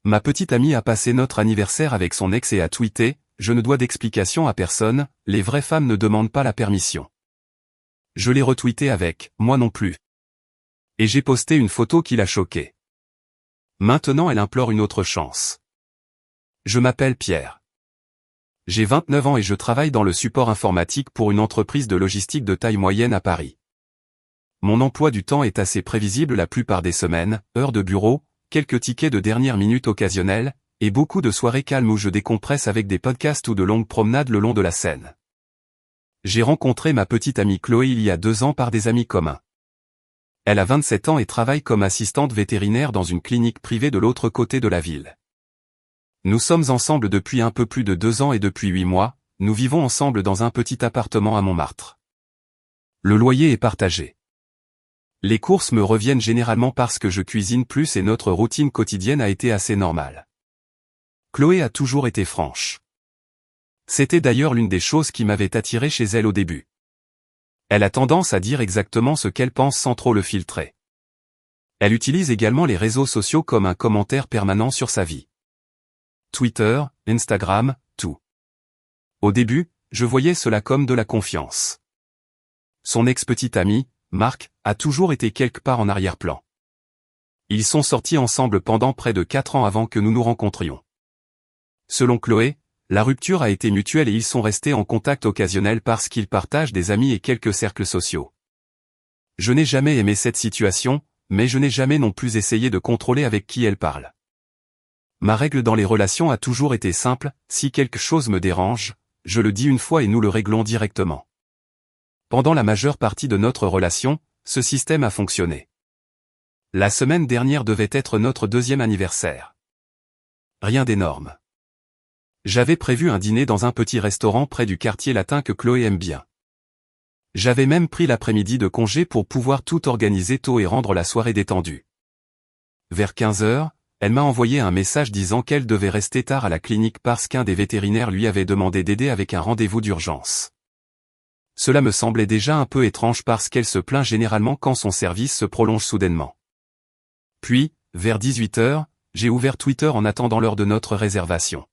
Ma petite amie a passé notre anniversaire avec son ex et a tweeté « Je ne dois d'explication à personne, les vraies femmes ne demandent pas la permission ». Je l'ai retweeté avec « Moi non plus ». Et j'ai posté une photo qui l'a choquée. Maintenant elle implore une autre chance. Je m'appelle Pierre. J'ai 29 ans et je travaille dans le support informatique pour une entreprise de logistique de taille moyenne à Paris. Mon emploi du temps est assez prévisible la plupart des semaines, heures de bureau, quelques tickets de dernière minute occasionnels, et beaucoup de soirées calmes où je décompresse avec des podcasts ou de longues promenades le long de la Seine. J'ai rencontré ma petite amie Chloé il y a 2 ans par des amis communs. Elle a 27 ans et travaille comme assistante vétérinaire dans une clinique privée de l'autre côté de la ville. Nous sommes ensemble depuis un peu plus de 2 ans et depuis 8 mois, nous vivons ensemble dans un petit appartement à Montmartre. Le loyer est partagé. Les courses me reviennent généralement parce que je cuisine plus et notre routine quotidienne a été assez normale. Chloé a toujours été franche. C'était d'ailleurs l'une des choses qui m'avait attiré chez elle au début. Elle a tendance à dire exactement ce qu'elle pense sans trop le filtrer. Elle utilise également les réseaux sociaux comme un commentaire permanent sur sa vie. Twitter, Instagram, tout. Au début, je voyais cela comme de la confiance. Son ex-petite amie, Marc, a toujours été quelque part en arrière-plan. Ils sont sortis ensemble pendant près de 4 ans avant que nous nous rencontrions. Selon Chloé, la rupture a été mutuelle et ils sont restés en contact occasionnel parce qu'ils partagent des amis et quelques cercles sociaux. Je n'ai jamais aimé cette situation, mais je n'ai jamais non plus essayé de contrôler avec qui elle parle. Ma règle dans les relations a toujours été simple, si quelque chose me dérange, je le dis une fois et nous le réglons directement. Pendant la majeure partie de notre relation, ce système a fonctionné. La semaine dernière devait être notre 2e anniversaire. Rien d'énorme. J'avais prévu un dîner dans un petit restaurant près du quartier latin que Chloé aime bien. J'avais même pris l'après-midi de congé pour pouvoir tout organiser tôt et rendre la soirée détendue. Vers 15 h, elle m'a envoyé un message disant qu'elle devait rester tard à la clinique parce qu'un des vétérinaires lui avait demandé d'aider avec un rendez-vous d'urgence. Cela me semblait déjà un peu étrange parce qu'elle se plaint généralement quand son service se prolonge soudainement. Puis, vers 18 h, j'ai ouvert Twitter en attendant l'heure de notre réservation.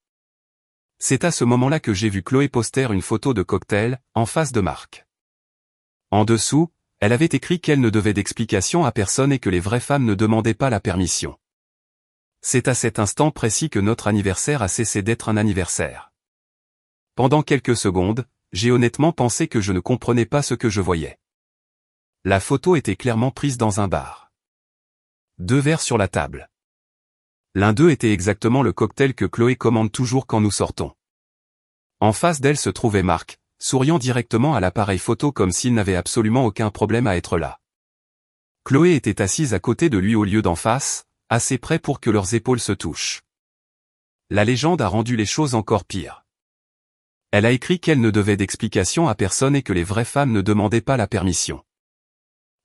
C'est à ce moment-là que j'ai vu Chloé poster une photo de cocktail, en face de Marc. En dessous, elle avait écrit qu'elle ne devait d'explication à personne et que les vraies femmes ne demandaient pas la permission. C'est à cet instant précis que notre anniversaire a cessé d'être un anniversaire. Pendant quelques secondes, j'ai honnêtement pensé que je ne comprenais pas ce que je voyais. La photo était clairement prise dans un bar. 2 verres sur la table. L'un d'eux était exactement le cocktail que Chloé commande toujours quand nous sortons. En face d'elle se trouvait Marc, souriant directement à l'appareil photo comme s'il n'avait absolument aucun problème à être là. Chloé était assise à côté de lui au lieu d'en face, assez près pour que leurs épaules se touchent. La légende a rendu les choses encore pires. Elle a écrit qu'elle ne devait d'explication à personne et que les vraies femmes ne demandaient pas la permission.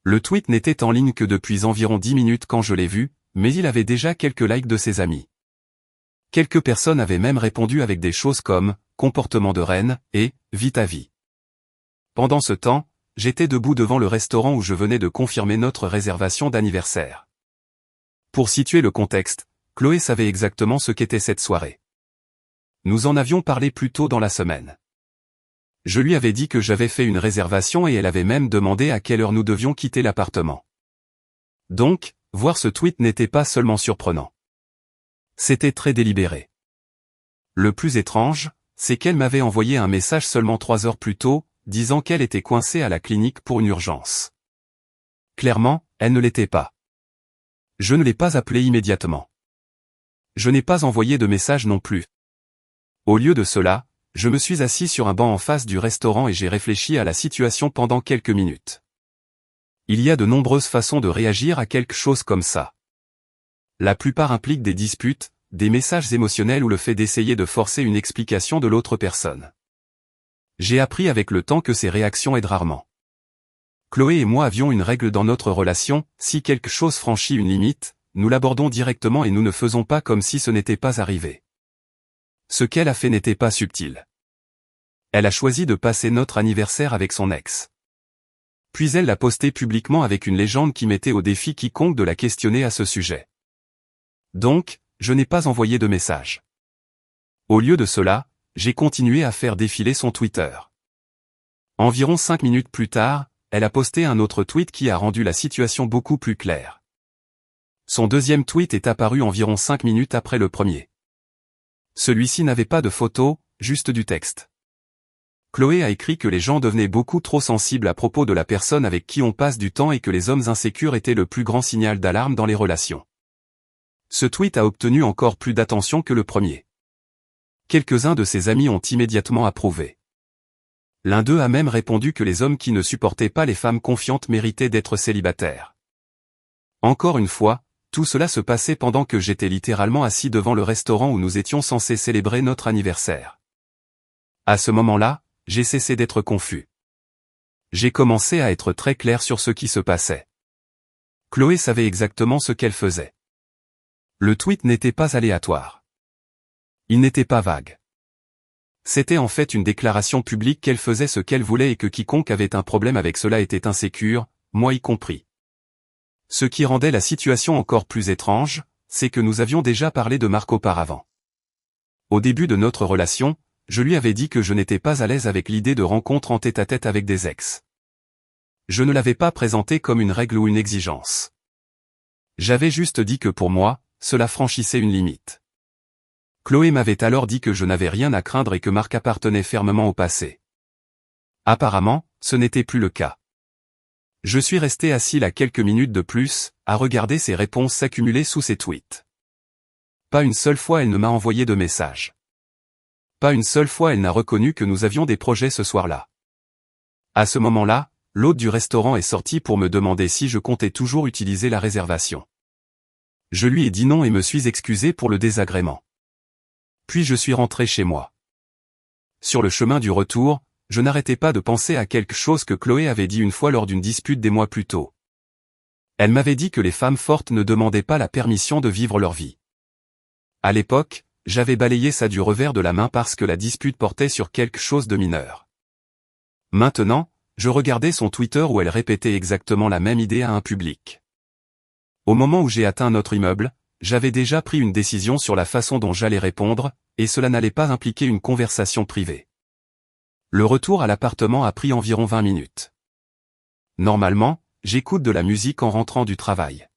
Le tweet n'était en ligne que depuis environ 10 minutes quand je l'ai vu, mais il avait déjà quelques likes de ses amis. Quelques personnes avaient même répondu avec des choses comme « comportement de reine » et « vie ta vie ». Pendant ce temps, j'étais debout devant le restaurant où je venais de confirmer notre réservation d'anniversaire. Pour situer le contexte, Chloé savait exactement ce qu'était cette soirée. Nous en avions parlé plus tôt dans la semaine. Je lui avais dit que j'avais fait une réservation et elle avait même demandé à quelle heure nous devions quitter l'appartement. Donc, voir ce tweet n'était pas seulement surprenant. C'était très délibéré. Le plus étrange, c'est qu'elle m'avait envoyé un message seulement 3 heures plus tôt, disant qu'elle était coincée à la clinique pour une urgence. Clairement, elle ne l'était pas. Je ne l'ai pas appelée immédiatement. Je n'ai pas envoyé de message non plus. Au lieu de cela, je me suis assis sur un banc en face du restaurant et j'ai réfléchi à la situation pendant quelques minutes. Il y a de nombreuses façons de réagir à quelque chose comme ça. La plupart impliquent des disputes, des messages émotionnels ou le fait d'essayer de forcer une explication de l'autre personne. J'ai appris avec le temps que ces réactions aident rarement. Chloé et moi avions une règle dans notre relation, si quelque chose franchit une limite, nous l'abordons directement et nous ne faisons pas comme si ce n'était pas arrivé. Ce qu'elle a fait n'était pas subtil. Elle a choisi de passer notre anniversaire avec son ex. Puis elle l'a posté publiquement avec une légende qui mettait au défi quiconque de la questionner à ce sujet. Donc, je n'ai pas envoyé de message. Au lieu de cela, j'ai continué à faire défiler son Twitter. Environ 5 minutes plus tard, elle a posté un autre tweet qui a rendu la situation beaucoup plus claire. Son deuxième tweet est apparu environ 5 minutes après le premier. Celui-ci n'avait pas de photo, juste du texte. Chloé a écrit que les gens devenaient beaucoup trop sensibles à propos de la personne avec qui on passe du temps et que les hommes insécures étaient le plus grand signal d'alarme dans les relations. Ce tweet a obtenu encore plus d'attention que le premier. Quelques-uns de ses amis ont immédiatement approuvé. L'un d'eux a même répondu que les hommes qui ne supportaient pas les femmes confiantes méritaient d'être célibataires. Encore une fois, tout cela se passait pendant que j'étais littéralement assis devant le restaurant où nous étions censés célébrer notre anniversaire. À ce moment-là, j'ai cessé d'être confus. J'ai commencé à être très clair sur ce qui se passait. Chloé savait exactement ce qu'elle faisait. Le tweet n'était pas aléatoire. Il n'était pas vague. C'était en fait une déclaration publique qu'elle faisait ce qu'elle voulait et que quiconque avait un problème avec cela était insécure, moi y compris. Ce qui rendait la situation encore plus étrange, c'est que nous avions déjà parlé de Marc auparavant. Au début de notre relation, je lui avais dit que je n'étais pas à l'aise avec l'idée de rencontres en tête-à-tête avec des ex. Je ne l'avais pas présenté comme une règle ou une exigence. J'avais juste dit que pour moi, cela franchissait une limite. Chloé m'avait alors dit que je n'avais rien à craindre et que Marc appartenait fermement au passé. Apparemment, ce n'était plus le cas. Je suis resté assis là quelques minutes de plus, à regarder ses réponses s'accumuler sous ses tweets. Pas une seule fois elle ne m'a envoyé de message. Pas une seule fois elle n'a reconnu que nous avions des projets ce soir-là. À ce moment-là, l'hôte du restaurant est sorti pour me demander si je comptais toujours utiliser la réservation. Je lui ai dit non et me suis excusé pour le désagrément. Puis je suis rentré chez moi. Sur le chemin du retour, je n'arrêtais pas de penser à quelque chose que Chloé avait dit une fois lors d'une dispute des mois plus tôt. Elle m'avait dit que les femmes fortes ne demandaient pas la permission de vivre leur vie. À l'époque, j'avais balayé ça du revers de la main parce que la dispute portait sur quelque chose de mineur. Maintenant, je regardais son Twitter où elle répétait exactement la même idée à un public. Au moment où j'ai atteint notre immeuble, j'avais déjà pris une décision sur la façon dont j'allais répondre, et cela n'allait pas impliquer une conversation privée. Le retour à l'appartement a pris environ 20 minutes. Normalement, j'écoute de la musique en rentrant du travail.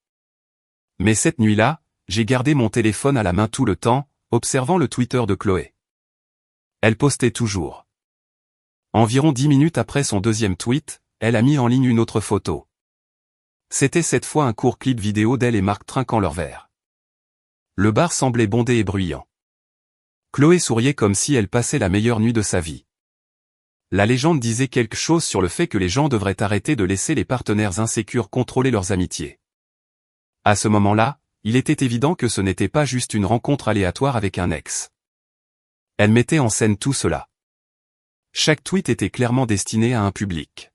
Mais cette nuit-là, j'ai gardé mon téléphone à la main tout le temps, observant le Twitter de Chloé. Elle postait toujours. Environ 10 minutes après son deuxième tweet, elle a mis en ligne une autre photo. C'était cette fois un court clip vidéo d'elle et Marc trinquant leur verre. Le bar semblait bondé et bruyant. Chloé souriait comme si elle passait la meilleure nuit de sa vie. La légende disait quelque chose sur le fait que les gens devraient arrêter de laisser les partenaires insécures contrôler leurs amitiés. À ce moment-là, il était évident que ce n'était pas juste une rencontre aléatoire avec un ex. Elle mettait en scène tout cela. Chaque tweet était clairement destiné à un public.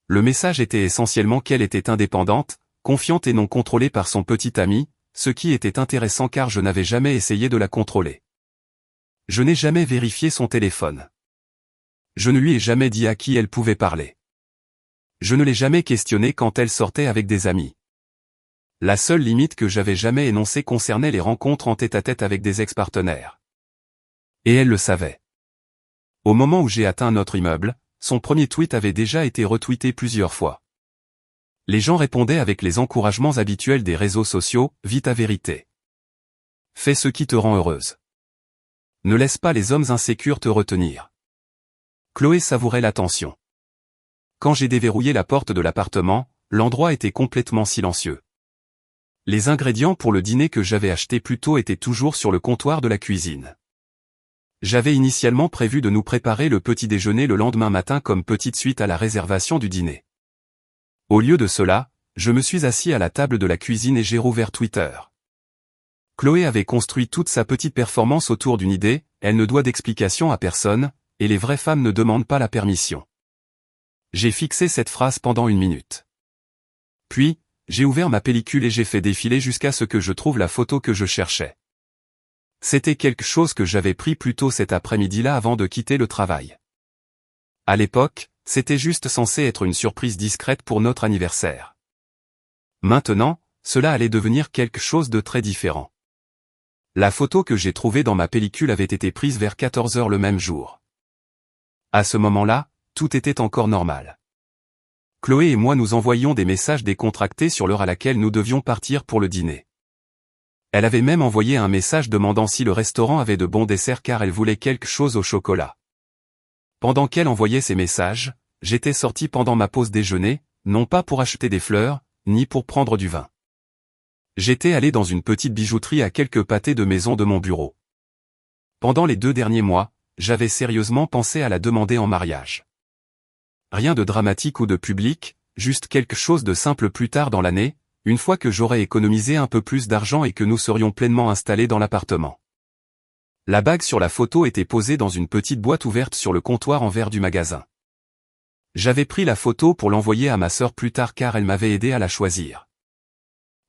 Le message était essentiellement qu'elle était indépendante, confiante et non contrôlée par son petit ami, ce qui était intéressant car je n'avais jamais essayé de la contrôler. Je n'ai jamais vérifié son téléphone. Je ne lui ai jamais dit à qui elle pouvait parler. Je ne l'ai jamais questionnée quand elle sortait avec des amis. La seule limite que j'avais jamais énoncée concernait les rencontres en tête-à-tête avec des ex-partenaires. Et elle le savait. Au moment où j'ai atteint notre immeuble, son premier tweet avait déjà été retweeté plusieurs fois. Les gens répondaient avec les encouragements habituels des réseaux sociaux, vis ta vérité. Fais ce qui te rend heureuse. Ne laisse pas les hommes insécures te retenir. Chloé savourait l'attention. Quand j'ai déverrouillé la porte de l'appartement, l'endroit était complètement silencieux. Les ingrédients pour le dîner que j'avais acheté plus tôt étaient toujours sur le comptoir de la cuisine. J'avais initialement prévu de nous préparer le petit déjeuner le lendemain matin comme petite suite à la réservation du dîner. Au lieu de cela, je me suis assis à la table de la cuisine et j'ai rouvert Twitter. Chloé avait construit toute sa petite performance autour d'une idée, elle ne doit d'explication à personne, et les vraies femmes ne demandent pas la permission. J'ai fixé cette phrase pendant 1 minute. Puis, j'ai ouvert ma pellicule et j'ai fait défiler jusqu'à ce que je trouve la photo que je cherchais. C'était quelque chose que j'avais pris plus tôt cet après-midi-là avant de quitter le travail. À l'époque, c'était juste censé être une surprise discrète pour notre anniversaire. Maintenant, cela allait devenir quelque chose de très différent. La photo que j'ai trouvée dans ma pellicule avait été prise vers 14 h le même jour. À ce moment-là, tout était encore normal. Chloé et moi nous envoyions des messages décontractés sur l'heure à laquelle nous devions partir pour le dîner. Elle avait même envoyé un message demandant si le restaurant avait de bons desserts car elle voulait quelque chose au chocolat. Pendant qu'elle envoyait ces messages, j'étais sorti pendant ma pause déjeuner, non pas pour acheter des fleurs, ni pour prendre du vin. J'étais allé dans une petite bijouterie à quelques pâtés de maison de mon bureau. Pendant les 2 derniers mois, j'avais sérieusement pensé à la demander en mariage. Rien de dramatique ou de public, juste quelque chose de simple plus tard dans l'année, une fois que j'aurais économisé un peu plus d'argent et que nous serions pleinement installés dans l'appartement. La bague sur la photo était posée dans une petite boîte ouverte sur le comptoir en verre du magasin. J'avais pris la photo pour l'envoyer à ma sœur plus tard car elle m'avait aidé à la choisir.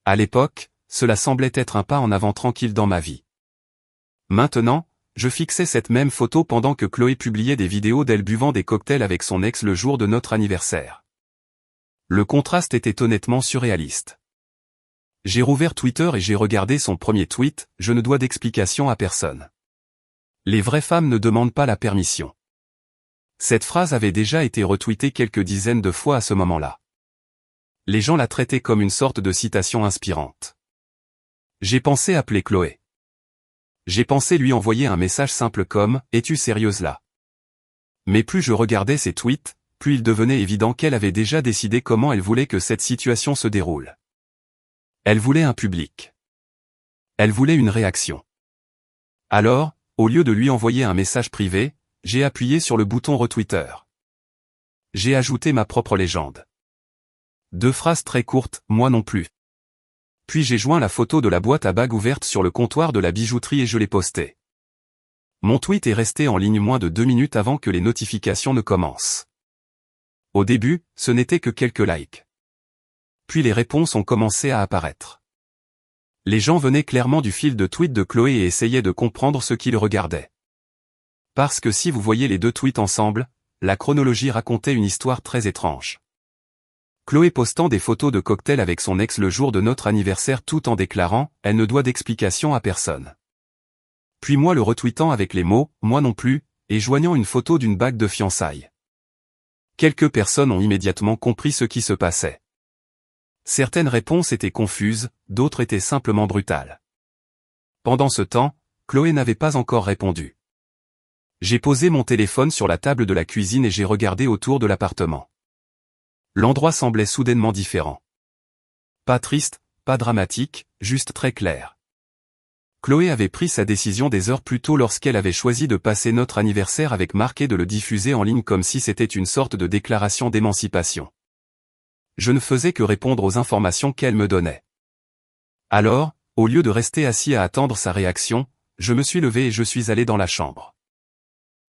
À l'époque, cela semblait être un pas en avant tranquille dans ma vie. Maintenant, je fixais cette même photo pendant que Chloé publiait des vidéos d'elle buvant des cocktails avec son ex le jour de notre anniversaire. Le contraste était honnêtement surréaliste. J'ai rouvert Twitter et j'ai regardé son premier tweet, « Je ne dois d'explication à personne. Les vraies femmes ne demandent pas la permission. » Cette phrase avait déjà été retweetée quelques dizaines de fois à ce moment-là. Les gens la traitaient comme une sorte de citation inspirante. J'ai pensé appeler Chloé. J'ai pensé lui envoyer un message simple comme « Es-tu sérieuse là ?» Mais plus je regardais ses tweets, plus il devenait évident qu'elle avait déjà décidé comment elle voulait que cette situation se déroule. Elle voulait un public. Elle voulait une réaction. Alors, au lieu de lui envoyer un message privé, j'ai appuyé sur le bouton retweeter. J'ai ajouté ma propre légende. 2 phrases très courtes, moi non plus. Puis j'ai joint la photo de la boîte à bagues ouverte sur le comptoir de la bijouterie et je l'ai postée. Mon tweet est resté en ligne moins de 2 minutes avant que les notifications ne commencent. Au début, ce n'était que quelques likes. Puis les réponses ont commencé à apparaître. Les gens venaient clairement du fil de tweets de Chloé et essayaient de comprendre ce qu'ils regardaient. Parce que si vous voyez les 2 tweets ensemble, la chronologie racontait une histoire très étrange. Chloé postant des photos de cocktails avec son ex le jour de notre anniversaire tout en déclarant « Elle ne doit d'explication à personne ». Puis moi le retweetant avec les mots « Moi non plus » et joignant une photo d'une bague de fiançailles. Quelques personnes ont immédiatement compris ce qui se passait. Certaines réponses étaient confuses, d'autres étaient simplement brutales. Pendant ce temps, Chloé n'avait pas encore répondu. J'ai posé mon téléphone sur la table de la cuisine et j'ai regardé autour de l'appartement. L'endroit semblait soudainement différent. Pas triste, pas dramatique, juste très clair. Chloé avait pris sa décision des heures plus tôt lorsqu'elle avait choisi de passer notre anniversaire avec Marc et de le diffuser en ligne comme si c'était une sorte de déclaration d'émancipation. Je ne faisais que répondre aux informations qu'elle me donnait. Alors, au lieu de rester assis à attendre sa réaction, je me suis levé et je suis allé dans la chambre.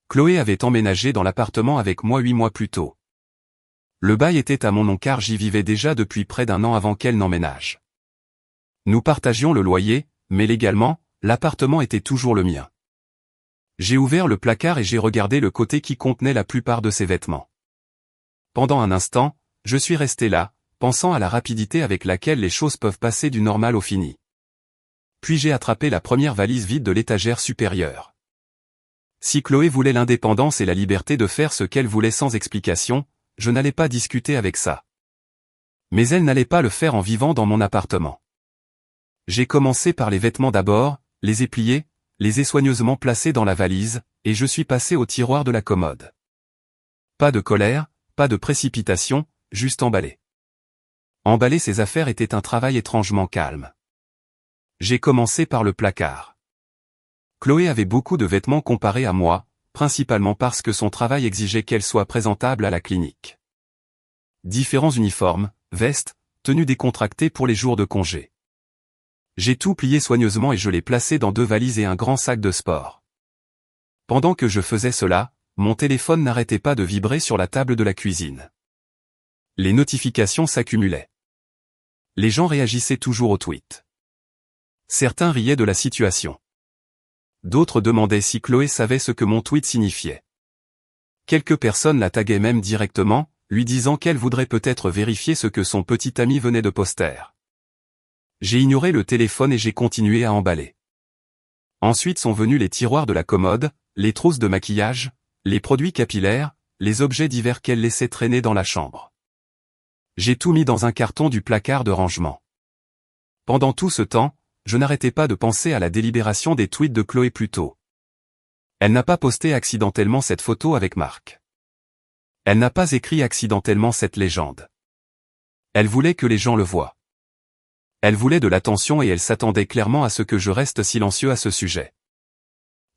Chloé avait emménagé dans l'appartement avec moi 8 mois plus tôt. Le bail était à mon nom car j'y vivais déjà depuis près d'1 an avant qu'elle n'emménage. Nous partagions le loyer, mais légalement, l'appartement était toujours le mien. J'ai ouvert le placard et j'ai regardé le côté qui contenait la plupart de ses vêtements. Pendant un instant, je suis resté là, pensant à la rapidité avec laquelle les choses peuvent passer du normal au fini. Puis j'ai attrapé la première valise vide de l'étagère supérieure. Si Chloé voulait l'indépendance et la liberté de faire ce qu'elle voulait sans explication, je n'allais pas discuter avec ça. Mais elle n'allait pas le faire en vivant dans mon appartement. J'ai commencé par les vêtements d'abord, les ai pliés, les ai soigneusement placés dans la valise, et je suis passé au tiroir de la commode. Pas de colère, pas de précipitation, juste emballé. Emballer ses affaires était un travail étrangement calme. J'ai commencé par le placard. Chloé avait beaucoup de vêtements comparés à moi, principalement parce que son travail exigeait qu'elle soit présentable à la clinique. Différents uniformes, vestes, tenues décontractées pour les jours de congé. J'ai tout plié soigneusement et je l'ai placé dans 2 valises et un grand sac de sport. Pendant que je faisais cela, mon téléphone n'arrêtait pas de vibrer sur la table de la cuisine. Les notifications s'accumulaient. Les gens réagissaient toujours aux tweets. Certains riaient de la situation. D'autres demandaient si Chloé savait ce que mon tweet signifiait. Quelques personnes la taguaient même directement, lui disant qu'elle voudrait peut-être vérifier ce que son petit ami venait de poster. J'ai ignoré le téléphone et j'ai continué à emballer. Ensuite sont venus les tiroirs de la commode, les trousses de maquillage, les produits capillaires, les objets divers qu'elle laissait traîner dans la chambre. J'ai tout mis dans un carton du placard de rangement. Pendant tout ce temps, je n'arrêtais pas de penser à la délibération des tweets de Chloé plus tôt. Elle n'a pas posté accidentellement cette photo avec Marc. Elle n'a pas écrit accidentellement cette légende. Elle voulait que les gens le voient. Elle voulait de l'attention et elle s'attendait clairement à ce que je reste silencieux à ce sujet.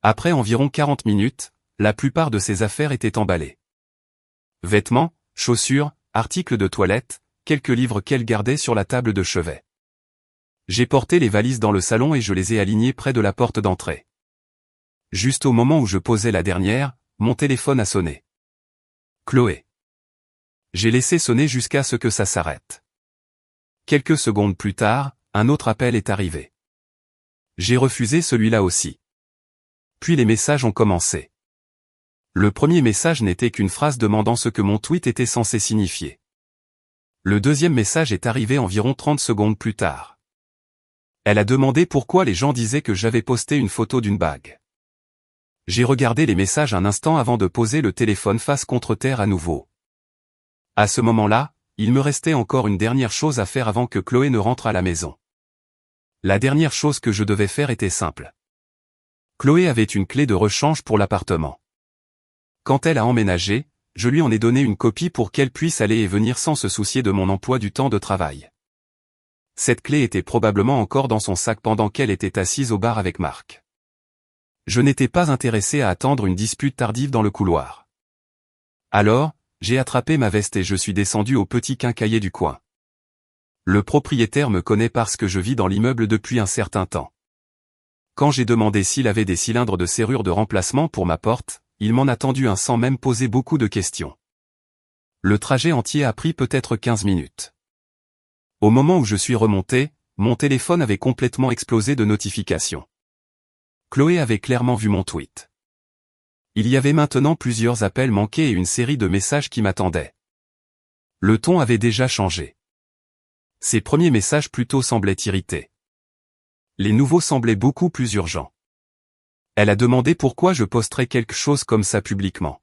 Après environ 40 minutes, la plupart de ses affaires étaient emballées. Vêtements, chaussures, articles de toilette, quelques livres qu'elle gardait sur la table de chevet. J'ai porté les valises dans le salon et je les ai alignées près de la porte d'entrée. Juste au moment où je posais la dernière, mon téléphone a sonné. Chloé. J'ai laissé sonner jusqu'à ce que ça s'arrête. Quelques secondes plus tard, un autre appel est arrivé. J'ai refusé celui-là aussi. Puis les messages ont commencé. Le premier message n'était qu'une phrase demandant ce que mon tweet était censé signifier. Le deuxième message est arrivé environ 30 secondes plus tard. Elle a demandé pourquoi les gens disaient que j'avais posté une photo d'une bague. J'ai regardé les messages un instant avant de poser le téléphone face contre terre à nouveau. À ce moment-là, il me restait encore une dernière chose à faire avant que Chloé ne rentre à la maison. La dernière chose que je devais faire était simple. Chloé avait une clé de rechange pour l'appartement. Quand elle a emménagé, je lui en ai donné une copie pour qu'elle puisse aller et venir sans se soucier de mon emploi du temps de travail. Cette clé était probablement encore dans son sac pendant qu'elle était assise au bar avec Marc. Je n'étais pas intéressé à attendre une dispute tardive dans le couloir. Alors, j'ai attrapé ma veste et je suis descendu au petit quincaillier du coin. Le propriétaire me connaît parce que je vis dans l'immeuble depuis un certain temps. Quand j'ai demandé s'il avait des cylindres de serrure de remplacement pour ma porte, il m'en a tendu un sans même poser beaucoup de questions. Le trajet entier a pris peut-être 15 minutes. Au moment où je suis remonté, mon téléphone avait complètement explosé de notifications. Chloé avait clairement vu mon tweet. Il y avait maintenant plusieurs appels manqués et une série de messages qui m'attendaient. Le ton avait déjà changé. Ses premiers messages plutôt semblaient irrités. Les nouveaux semblaient beaucoup plus urgents. Elle a demandé pourquoi je posterais quelque chose comme ça publiquement.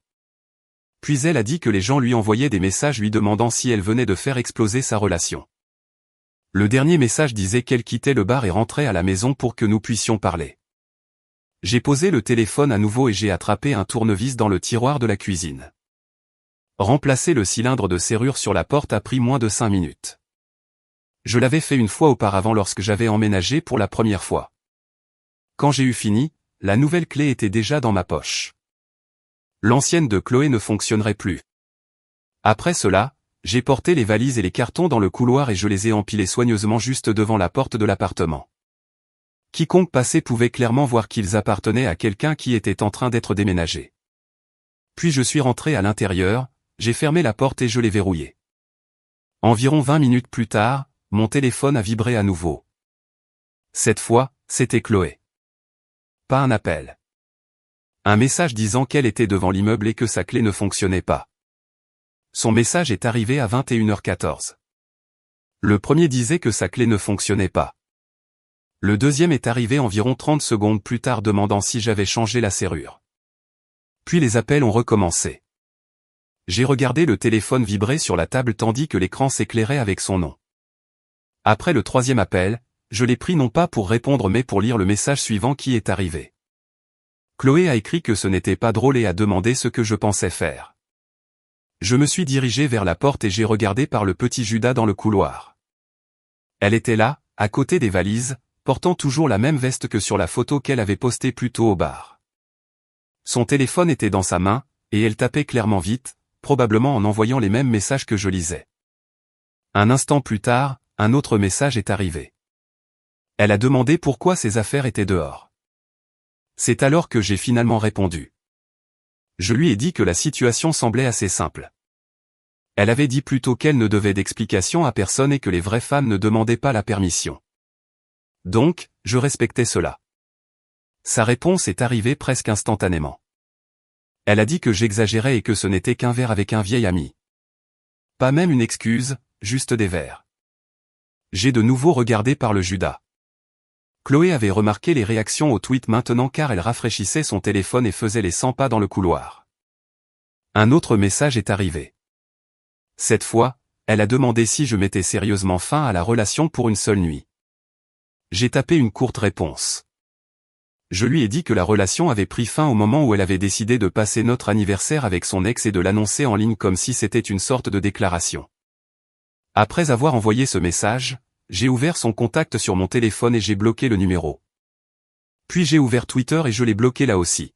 Puis elle a dit que les gens lui envoyaient des messages lui demandant si elle venait de faire exploser sa relation. Le dernier message disait qu'elle quittait le bar et rentrait à la maison pour que nous puissions parler. J'ai posé le téléphone à nouveau et j'ai attrapé un tournevis dans le tiroir de la cuisine. Remplacer le cylindre de serrure sur la porte a pris moins de 5 minutes. Je l'avais fait une fois auparavant lorsque j'avais emménagé pour la première fois. Quand j'ai eu fini, la nouvelle clé était déjà dans ma poche. L'ancienne de Chloé ne fonctionnerait plus. Après cela, j'ai porté les valises et les cartons dans le couloir et je les ai empilés soigneusement juste devant la porte de l'appartement. Quiconque passait pouvait clairement voir qu'ils appartenaient à quelqu'un qui était en train d'être déménagé. Puis je suis rentré à l'intérieur, j'ai fermé la porte et je l'ai verrouillée. Environ 20 minutes plus tard, mon téléphone a vibré à nouveau. Cette fois, c'était Chloé. Pas un appel. Un message disant qu'elle était devant l'immeuble et que sa clé ne fonctionnait pas. Son message est arrivé à 21h14. Le premier disait que sa clé ne fonctionnait pas. Le deuxième est arrivé environ 30 secondes plus tard demandant si j'avais changé la serrure. Puis les appels ont recommencé. J'ai regardé le téléphone vibrer sur la table tandis que l'écran s'éclairait avec son nom. Après le troisième appel, je l'ai pris non pas pour répondre mais pour lire le message suivant qui est arrivé. Chloé a écrit que ce n'était pas drôle et a demandé ce que je pensais faire. Je me suis dirigé vers la porte et j'ai regardé par le petit Judas dans le couloir. Elle était là, à côté des valises, portant toujours la même veste que sur la photo qu'elle avait postée plus tôt au bar. Son téléphone était dans sa main, et elle tapait clairement vite, probablement en envoyant les mêmes messages que je lisais. Un instant plus tard, un autre message est arrivé. Elle a demandé pourquoi ses affaires étaient dehors. C'est alors que j'ai finalement répondu. Je lui ai dit que la situation semblait assez simple. Elle avait dit plutôt qu'elle ne devait d'explication à personne et que les vraies femmes ne demandaient pas la permission. Donc, je respectais cela. Sa réponse est arrivée presque instantanément. Elle a dit que j'exagérais et que ce n'était qu'un verre avec un vieil ami. Pas même une excuse, juste des verres. J'ai de nouveau regardé par le Judas. Chloé avait remarqué les réactions au tweet maintenant car elle rafraîchissait son téléphone et faisait les 100 pas dans le couloir. Un autre message est arrivé. Cette fois, elle a demandé si je mettais sérieusement fin à la relation pour une seule nuit. J'ai tapé une courte réponse. Je lui ai dit que la relation avait pris fin au moment où elle avait décidé de passer notre anniversaire avec son ex et de l'annoncer en ligne comme si c'était une sorte de déclaration. Après avoir envoyé ce message, j'ai ouvert son contact sur mon téléphone et j'ai bloqué le numéro. Puis j'ai ouvert Twitter et je l'ai bloqué là aussi.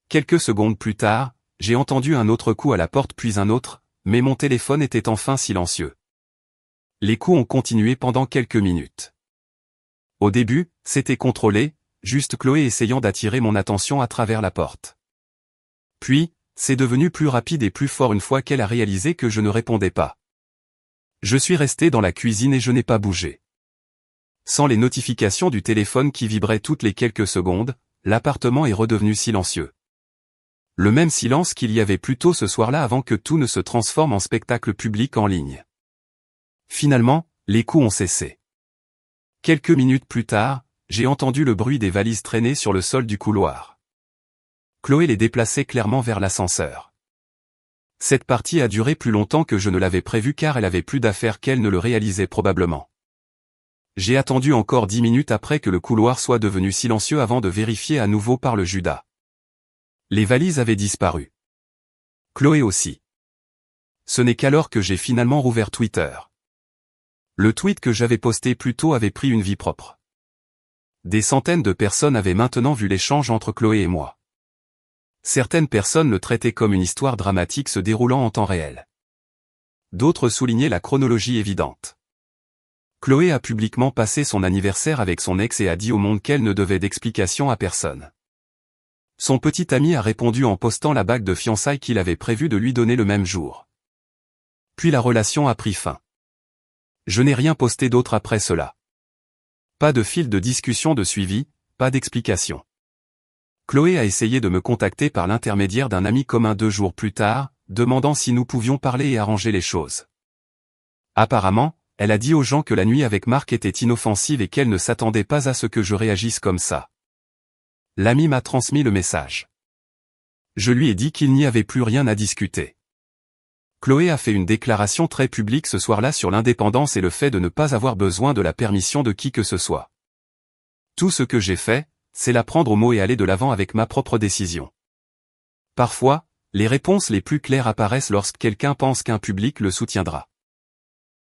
Quelques secondes plus tard, j'ai entendu un autre coup à la porte puis un autre, mais mon téléphone était enfin silencieux. Les coups ont continué pendant quelques minutes. Au début, c'était contrôlé, juste Chloé essayant d'attirer mon attention à travers la porte. Puis, c'est devenu plus rapide et plus fort une fois qu'elle a réalisé que je ne répondais pas. Je suis resté dans la cuisine et je n'ai pas bougé. Sans les notifications du téléphone qui vibraient toutes les quelques secondes, l'appartement est redevenu silencieux. Le même silence qu'il y avait plus tôt ce soir-là avant que tout ne se transforme en spectacle public en ligne. Finalement, les coups ont cessé. Quelques minutes plus tard, j'ai entendu le bruit des valises traîner sur le sol du couloir. Chloé les déplaçait clairement vers l'ascenseur. Cette partie a duré plus longtemps que je ne l'avais prévu car elle avait plus d'affaires qu'elle ne le réalisait probablement. J'ai attendu encore 10 minutes après que le couloir soit devenu silencieux avant de vérifier à nouveau par le Judas. Les valises avaient disparu. Chloé aussi. Ce n'est qu'alors que j'ai finalement rouvert Twitter. Le tweet que j'avais posté plus tôt avait pris une vie propre. Des centaines de personnes avaient maintenant vu l'échange entre Chloé et moi. Certaines personnes le traitaient comme une histoire dramatique se déroulant en temps réel. D'autres soulignaient la chronologie évidente. Chloé a publiquement passé son anniversaire avec son ex et a dit au monde qu'elle ne devait d'explication à personne. Son petit ami a répondu en postant la bague de fiançailles qu'il avait prévu de lui donner le même jour. Puis la relation a pris fin. Je n'ai rien posté d'autre après cela. Pas de fil de discussion de suivi, pas d'explication. Chloé a essayé de me contacter par l'intermédiaire d'un ami commun 2 jours plus tard, demandant si nous pouvions parler et arranger les choses. Apparemment, elle a dit aux gens que la nuit avec Marc était inoffensive et qu'elle ne s'attendait pas à ce que je réagisse comme ça. L'ami m'a transmis le message. Je lui ai dit qu'il n'y avait plus rien à discuter. Chloé a fait une déclaration très publique ce soir-là sur l'indépendance et le fait de ne pas avoir besoin de la permission de qui que ce soit. Tout ce que j'ai fait, c'est la prendre au mot et aller de l'avant avec ma propre décision. Parfois, les réponses les plus claires apparaissent lorsque quelqu'un pense qu'un public le soutiendra.